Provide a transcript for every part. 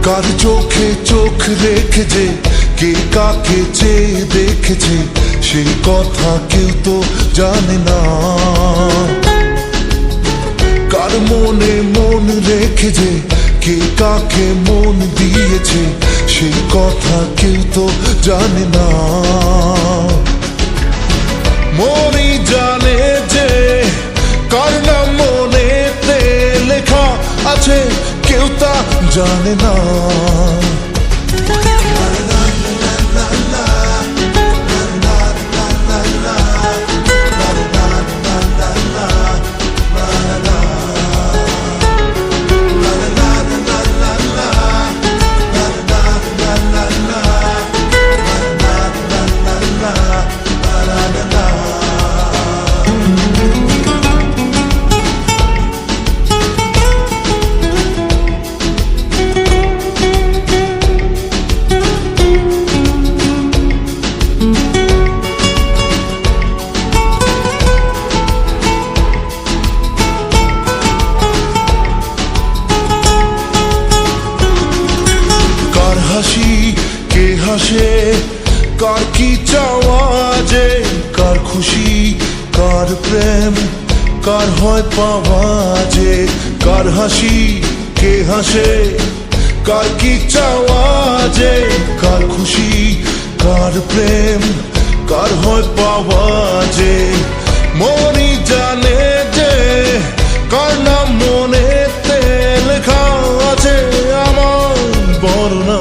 কার চোখে চোখ রেখে যে কে কাকে চেয়ে দেখেছে সেই কথা কেউ তো জানে না। কার মনে মন রেখে যে কে কাকে মন দিয়েছে সেই কথা কেউ তো জানে না। মনই জানে যে কার নাম মনেতে লেখা আছে কেউ তা জানে না। হাসি কে হাসে কার কি চাওয়া যে কার খুশি কার প্রেম কার হয় পাওয়া যে। কার হাসি কে হাসে কার কি চাওয়া যে কার খুশি কার প্রেম কার হয় পাওয়া যে। মনই জানে যে কার নাম মনেতে লেখা আছে আমার বর্ণনা।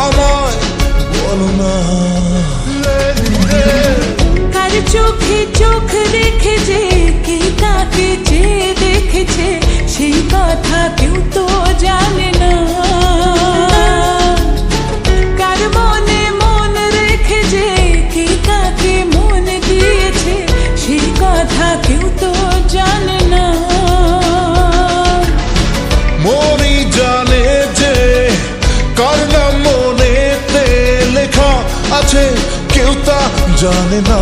আমায় বলো না কার চোখে চোখ রেখে যে কে তাকে চেয়ে দেখেছে সেই কথা কেউ তো জানে না। কার মনে মন রেখে যে কে কাকে মন দিয়েছে সেই কথা কেউ তো জানে না। মনই জানে যে কার নাম মনেতে লেখা আছে কেউ তা জানে না।